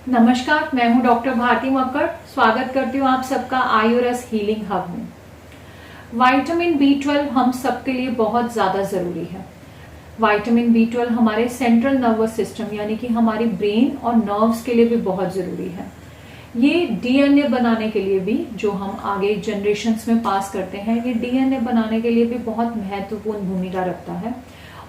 नमस्कार, मैं हूं डॉक्टर भारती मक्कड़। स्वागत करती हूं आप सबका आयुरस हीलिंग हब में। विटामिन B12 हम सबके लिए बहुत ज्यादा जरूरी है। विटामिन B12 हमारे सेंट्रल नर्वस सिस्टम यानी कि हमारी ब्रेन और नर्व्स के लिए भी बहुत जरूरी है। ये डीएनए बनाने के लिए भी, जो हम आगे जनरेशन्स में पास करते हैं, ये डीएनए बनाने के लिए भी बहुत महत्वपूर्ण भूमिका रखता है।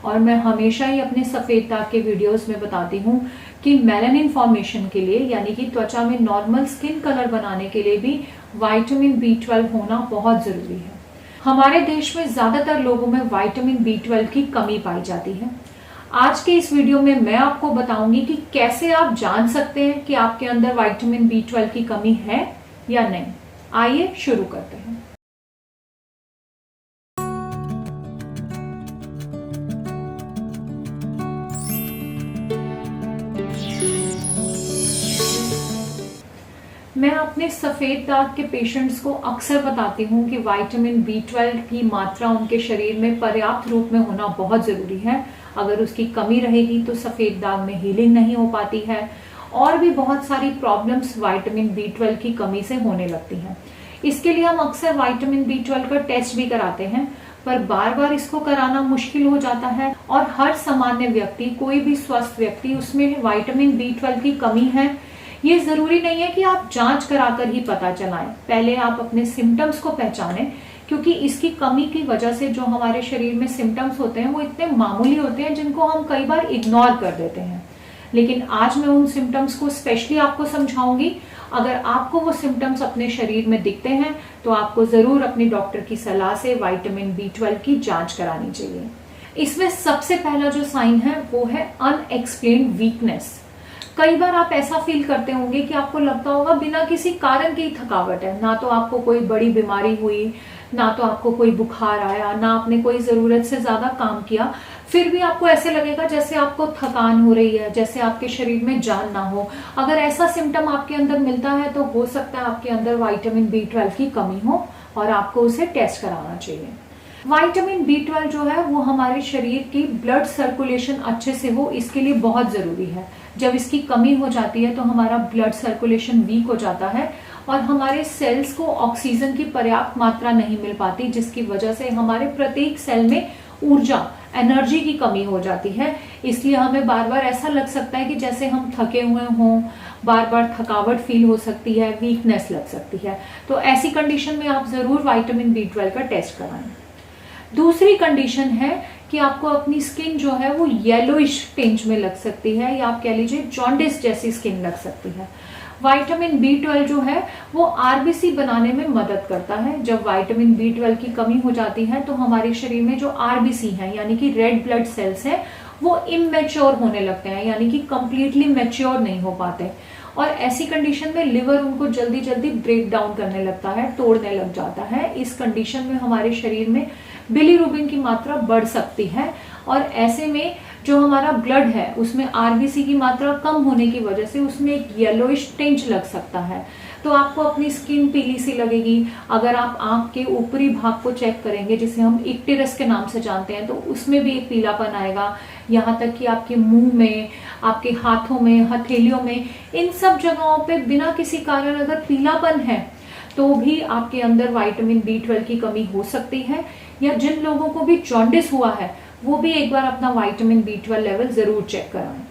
और मैं हमेशा ही अपने सफेद दाग के वीडियोस में बताती हूँ कि मेलानिन फॉर्मेशन के लिए यानी कि त्वचा में नॉर्मल स्किन कलर बनाने के लिए भी विटामिन B12 होना बहुत जरूरी है। हमारे देश में ज्यादातर लोगों में विटामिन B12 की कमी पाई जाती है। आज के इस वीडियो में मैं आपको बताऊंगी कि कैसे आप जान सकते हैं कि आपके अंदर विटामिन B12 की कमी है या नहीं। आइए शुरू करते हैं। मैं अपने सफेद दाग के पेशेंट्स को अक्सर बताती हूँ कि विटामिन B12 की मात्रा उनके शरीर में पर्याप्त रूप में होना बहुत जरूरी है। अगर उसकी कमी रहेगी तो सफेद दाग में हीलिंग नहीं हो पाती है और भी बहुत सारी प्रॉब्लम्स विटामिन B12 की कमी से होने लगती हैं। इसके लिए हम अक्सर विटामिन B12 का टेस्ट भी कराते हैं, पर बार बार इसको कराना मुश्किल हो जाता है और हर सामान्य व्यक्ति, कोई भी स्वस्थ व्यक्ति, उसमें विटामिन B12 की कमी है ये जरूरी नहीं है कि आप जांच कराकर ही पता चलाएं। पहले आप अपने सिम्टम्स को पहचानें, क्योंकि इसकी कमी की वजह से जो हमारे शरीर में सिम्टम्स होते हैं वो इतने मामूली होते हैं जिनको हम कई बार इग्नोर कर देते हैं। लेकिन आज मैं उन सिम्टम्स को स्पेशली आपको समझाऊंगी। अगर आपको वो सिम्टम्स अपने शरीर में दिखते हैं तो आपको जरूर अपने डॉक्टर की सलाह से विटामिन B12 की जांच करानी चाहिए। इसमें सबसे पहला जो साइन है वो है अनएक्सप्लेन्ड वीकनेस। कई बार आप ऐसा फील करते होंगे कि आपको लगता होगा बिना किसी कारण की थकावट है, ना तो आपको कोई बड़ी बीमारी हुई, ना तो आपको कोई बुखार आया, ना आपने कोई जरूरत से ज्यादा काम किया, फिर भी आपको ऐसे लगेगा जैसे आपको थकान हो रही है, जैसे आपके शरीर में जान ना हो। अगर ऐसा सिम्टम आपके अंदर मिलता है तो हो सकता है आपके अंदर विटामिन B12 की कमी हो और आपको उसे टेस्ट कराना चाहिए। विटामिन B12 जो है वो हमारे शरीर की ब्लड सर्कुलेशन अच्छे से हो, इसके लिए बहुत जरूरी है। जब इसकी कमी हो जाती है तो हमारा ब्लड सर्कुलेशन वीक हो जाता है और हमारे सेल्स को ऑक्सीजन की पर्याप्त मात्रा नहीं मिल पाती, जिसकी वजह से हमारे प्रत्येक सेल में ऊर्जा, एनर्जी की कमी हो जाती है। इसलिए हमें बार बार ऐसा लग सकता है कि जैसे हम थके हुए हों, बार बार थकावट फील हो सकती है, वीकनेस लग सकती है। तो ऐसी कंडीशन में आप जरूर विटामिन B12 का टेस्ट कराएं। दूसरी कंडीशन है कि आपको अपनी स्किन जो है वो येलोइश टिंज में लग सकती है, या आप कह लीजिए जॉन्डिस जैसी स्किन लग सकती है। विटामिन B12 जो है वो आरबीसी बनाने में मदद करता है। जब विटामिन B12 की कमी हो जाती है तो हमारे शरीर में जो आरबीसी है यानी कि रेड ब्लड सेल्स है वो इमेच्योर होने लगते हैं, यानी कि कंप्लीटली मैच्योर नहीं हो पाते। और ऐसी कंडीशन में लिवर उनको जल्दी जल्दी ब्रेक डाउन करने लगता है, तोड़ने लग जाता है। इस कंडीशन में हमारे शरीर में बिलीरुबिन की मात्रा बढ़ सकती है और ऐसे में जो हमारा ब्लड है उसमें आरबीसी की मात्रा कम होने की वजह से उसमें एक येलोइश टिंच लग सकता है। तो आपको अपनी स्किन पीली सी लगेगी। अगर आप आंख के ऊपरी भाग को चेक करेंगे, जिसे हम इक्टेरस के नाम से जानते हैं, तो उसमें भी एक पीलापन आएगा। यहाँ तक कि आपके मुंह में, आपके हाथों में, हथेलियों में, इन सब जगहों पे बिना किसी कारण अगर पीलापन है तो भी आपके अंदर विटामिन B12 की कमी हो सकती है। या जिन लोगों को भी जॉन्डिस हुआ है वो भी एक बार अपना विटामिन B12 लेवल जरूर चेक कराएं।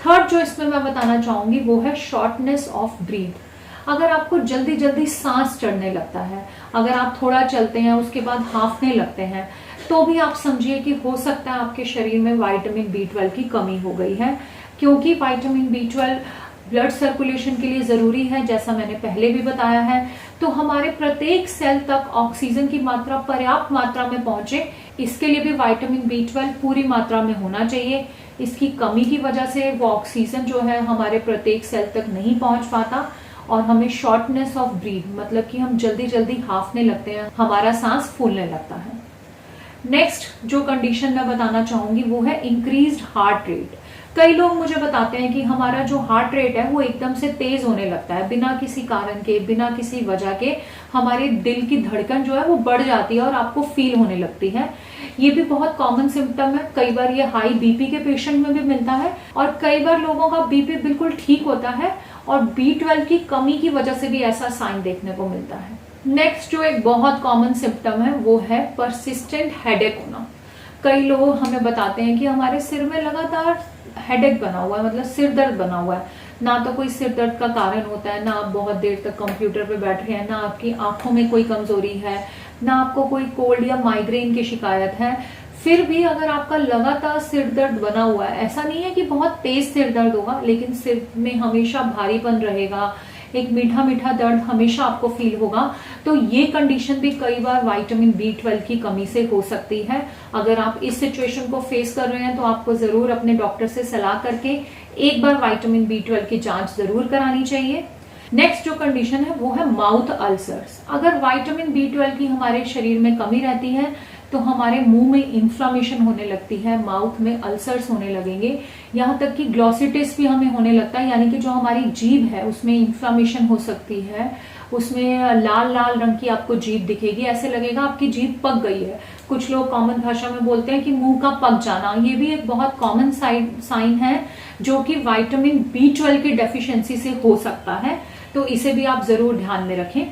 थर्ड जो इसमें मैं बताना चाहूंगी वो है शॉर्टनेस ऑफ ब्रीथ। अगर आपको जल्दी जल्दी सांस चढ़ने लगता है, अगर आप थोड़ा चलते हैं उसके बाद हांफने लगते हैं, तो भी आप समझिए कि हो सकता है आपके शरीर में विटामिन B12 की कमी हो गई है। क्योंकि विटामिन B12 ब्लड सर्कुलेशन के लिए जरूरी है, जैसा मैंने पहले भी बताया है। तो हमारे प्रत्येक सेल तक ऑक्सीजन की मात्रा पर्याप्त मात्रा में पहुंचे, इसके लिए भी विटामिन B12 पूरी मात्रा में होना चाहिए। इसकी कमी की वजह से वो ऑक्सीजन जो है हमारे प्रत्येक सेल तक नहीं पहुंच पाता और हमें शॉर्टनेस ऑफ ब्रीथ, मतलब कि हम जल्दी जल्दी हांफने लगते हैं, हमारा सांस फूलने लगता है। नेक्स्ट जो कंडीशन मैं बताना चाहूंगी वो है इंक्रीज्ड हार्ट रेट। कई लोग मुझे बताते हैं कि हमारा जो हार्ट रेट है वो एकदम से तेज होने लगता है, बिना किसी कारण के, बिना किसी वजह के हमारे दिल की धड़कन जो है वो बढ़ जाती है और आपको फील होने लगती है। ये भी बहुत कॉमन सिम्टम है। कई बार ये हाई बीपी के पेशेंट में भी मिलता है और कई बार लोगों का बीपी बिल्कुल ठीक होता है और B12 की कमी की वजह से भी ऐसा साइन देखने को मिलता है। नेक्स्ट जो एक बहुत कॉमन सिम्टम है वो है परसिस्टेंट हेडेक होना। कई लोग हमें बताते हैं कि हमारे सिर में लगातार हेडेक बना हुआ है, मतलब सिर दर्द बना हुआ है। ना तो कोई सिर दर्द का कारण होता है, ना आप बहुत देर तक कंप्यूटर पे बैठ रहे हैं, ना आपकी आंखों में कोई कमजोरी है, ना आपको कोई कोल्ड या माइग्रेन की शिकायत है। फिर भी अगर आपका लगातार सिर दर्द बना हुआ है, ऐसा नहीं है कि बहुत तेज सिर दर्द होगा, लेकिन सिर में हमेशा भारीपन रहेगा, एक मीठा मीठा दर्द हमेशा आपको फील होगा, तो ये कंडीशन भी कई बार विटामिन B12 की कमी से हो सकती है। अगर आप इस सिचुएशन को फेस कर रहे हैं तो आपको जरूर अपने डॉक्टर से सलाह करके एक बार विटामिन B12 की जांच जरूर करानी चाहिए। नेक्स्ट जो कंडीशन है वो है माउथ अल्सर्स। अगर विटामिन B12 की हमारे शरीर में कमी रहती है तो हमारे मुंह में इन्फ्लामेशन होने लगती है, माउथ में अल्सर्स होने लगेंगे, यहाँ तक कि ग्लॉसिटिस भी हमें होने लगता है, यानी कि जो हमारी जीभ है उसमें इन्फ्लामेशन हो सकती है, उसमें लाल लाल रंग की आपको जीभ दिखेगी, ऐसे लगेगा आपकी जीभ पक गई है। कुछ लोग कॉमन भाषा में बोलते हैं कि मुंह का पक जाना, ये भी एक बहुत कॉमन साइन है जो कि विटामिन B12 की डेफिशिएंसी से हो सकता है, तो इसे भी आप जरूर ध्यान में रखें।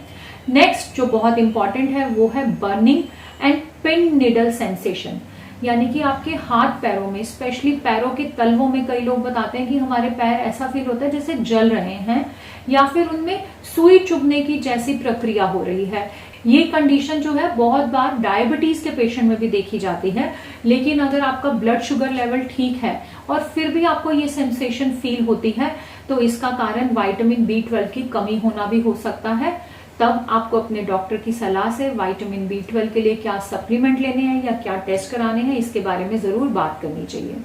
नेक्स्ट जो बहुत इंपॉर्टेंट है वो है burning and pin needle sensation, यानी कि आपके हाथ पैरों में, स्पेशली पैरों के तलवों में कई लोग बताते हैं कि हमारे पैर ऐसा फील होता है जैसे जल रहे हैं या फिर उनमें सुई चुभने की जैसी प्रक्रिया हो रही है। ये कंडीशन जो है बहुत बार डायबिटीज के पेशेंट में भी देखी जाती है, लेकिन अगर आपका ब्लड शुगर लेवल ठीक है और फिर भी आपको ये सेंसेशन फील होती है तो इसका कारण विटामिन B12 की कमी होना भी हो सकता है। तब आपको अपने डॉक्टर की सलाह से विटामिन B12 के लिए क्या सप्लीमेंट लेने हैं या क्या टेस्ट कराने हैं इसके बारे में जरूर बात करनी चाहिए।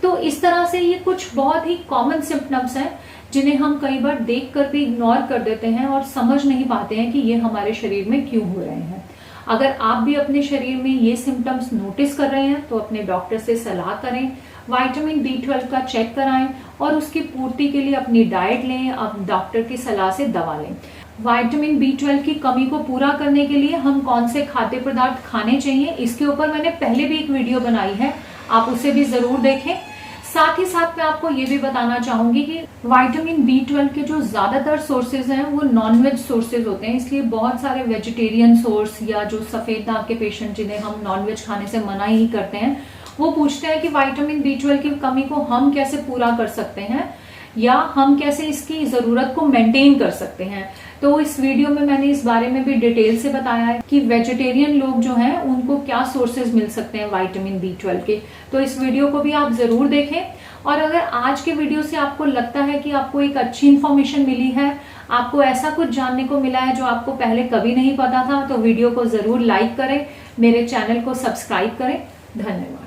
तो इस तरह से ये कुछ बहुत ही कॉमन सिम्टम्स हैं जिन्हें हम कई बार देखकर भी इग्नोर कर देते हैं और समझ नहीं पाते हैं कि ये हमारे शरीर में क्यों हो रहे हैं। अगर आप भी अपने शरीर में ये सिम्टम्स नोटिस कर रहे हैं तो अपने डॉक्टर से सलाह करें, विटामिन B12 का चेक कराएं और उसकी पूर्ति के लिए अपनी डाइट लें, अब डॉक्टर की सलाह से दवा लें। विटामिन B12 की कमी को पूरा करने के लिए हम कौन से खाद्य पदार्थ खाने चाहिए इसके ऊपर मैंने पहले भी एक वीडियो बनाई है, आप उसे भी जरूर देखें। साथ ही साथ मैं आपको ये भी बताना चाहूंगी कि विटामिन B12 के जो ज्यादातर सोर्सेज हैं वो नॉनवेज सोर्सेज होते हैं, इसलिए बहुत सारे वेजिटेरियन सोर्स या जो सफेद दाग के पेशेंट जिन्हें हम नॉनवेज खाने से मना ही करते हैं वो पूछते हैं कि विटामिन B12 की कमी को हम कैसे पूरा कर सकते हैं या हम कैसे इसकी जरूरत को मेंटेन कर सकते हैं। तो इस वीडियो में मैंने इस बारे में भी डिटेल से बताया है कि वेजिटेरियन लोग जो हैं उनको क्या सोर्सेज मिल सकते हैं विटामिन B12 के। तो इस वीडियो को भी आप जरूर देखें और अगर आज के वीडियो से आपको लगता है कि आपको एक अच्छी इन्फॉर्मेशन मिली है, आपको ऐसा कुछ जानने को मिला है जो आपको पहले कभी नहीं पता था, तो वीडियो को जरूर लाइक करें, मेरे चैनल को सब्सक्राइब करें। धन्यवाद।